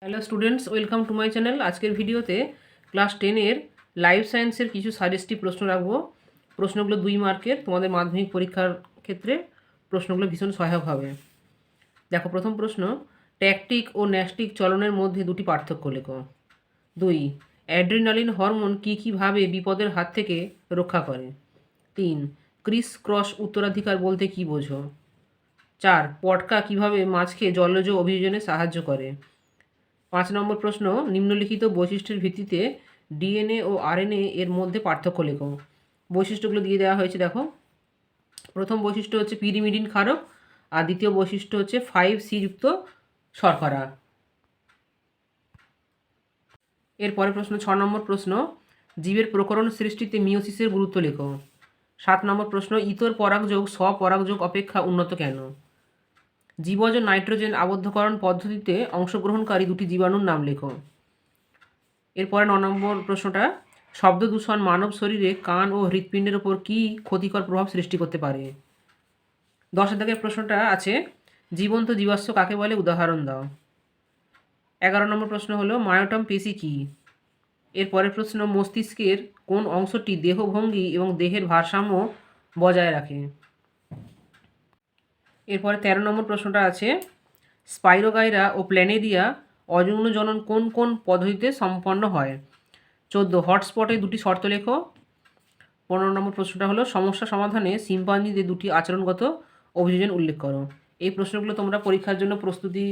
Hello students, welcome to my channel. আজকের ভিডিওতে class 10-এর life সায়েন্সের কিছু সাজেস্টিভ প্রশ্ন রাখবো। প্রশ্নগুলো 2 মার্কের, তোমাদের মাধ্যমিক পরীক্ষার ক্ষেত্রে প্রশ্নগুলো ভীষণ সহায়ক হবে। দেখো, প্রথম প্রশ্ন, ট্যাকটিক ও ন্যাস্টিক চলনের মধ্যে দুটি পার্থক্য লেখো। 2, অ্যাড্রিনালিন হরমোন কীভাবে বিপদের হাত থেকে রক্ষা করে। 3, ক্রিস ক্রস উত্তরাধিকার বলতে কী বোঝো। 4, পটকা কীভাবে মাছকে জলজ অভিযোজনে সাহায্য করে। 5 নম্বর প্রশ্ন, নিম্নলিখিত বৈশিষ্ট্যের ভিত্তিতে ডিএনএ ও আরএনএ এর মধ্যে পার্থক্য লেখো। বৈশিষ্ট্যগুলো দিয়ে দেওয়া হয়েছে। দেখো, প্রথম বৈশিষ্ট্য হচ্ছে পিরিমিডিন ক্ষারক, আর দ্বিতীয় বৈশিষ্ট্য হচ্ছে 5C যুক্ত শর্করা। এরপরে প্রশ্ন 6 নম্বর প্রশ্ন, জীবের প্রকরণ সৃষ্টিতে মিওসিসের গুরুত্ব লেখো। 7 নম্বর প্রশ্ন, ইতর পরাগযোগ স্বপরাগযোগ অপেক্ষা উন্নত কেন। জীবজ নাইট্রোজেন আবদ্ধকরণ পদ্ধতিতে অংশগ্রহণকারী দুটি জীবাণুর নাম লেখো। এরপরে 9 নম্বর প্রশ্নটা, শব্দ দূষণ মানব শরীরে কান ও হৃৎপিণ্ডের ওপর কী ক্ষতিকর প্রভাব সৃষ্টি করতে পারে। 10 দাগের প্রশ্নটা আছে, জীবন্ত জীবাশ্ম কাকে বলে, উদাহরণ দাও। 11 নম্বর প্রশ্ন হলো মায়োটম পেশি কী। এরপরের প্রশ্ন, মস্তিষ্কের কোন অংশটি দেহভঙ্গি এবং দেহের ভারসাম্য বজায় রাখে। এরপরে 13 নম্বর প্রশ্নটা আছে, স্পাইরোগাইরা ও প্ল্যানেরিয়া অযৌন জনন কোন কোন পদ্ধতিতে সম্পন্ন হয়। 14, হটস্পটে দুটি শর্ত লেখো। 15 নম্বর প্রশ্নটা হলো, সমস্যা সমাধানে শিম্পাঞ্জিদের দুটি আচরণগত অভিযোজন উল্লেখ করো। এই প্রশ্নগুলো তোমরা পরীক্ষার জন্য প্রস্তুতি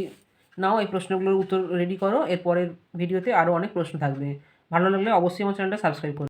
নাও, এই প্রশ্নগুলোর উত্তর রেডি করো। এরপরের ভিডিওতে আরও অনেক প্রশ্ন থাকবে। ভালো লাগলে অবশ্যই আমার চ্যানেলটা সাবস্ক্রাইব করো।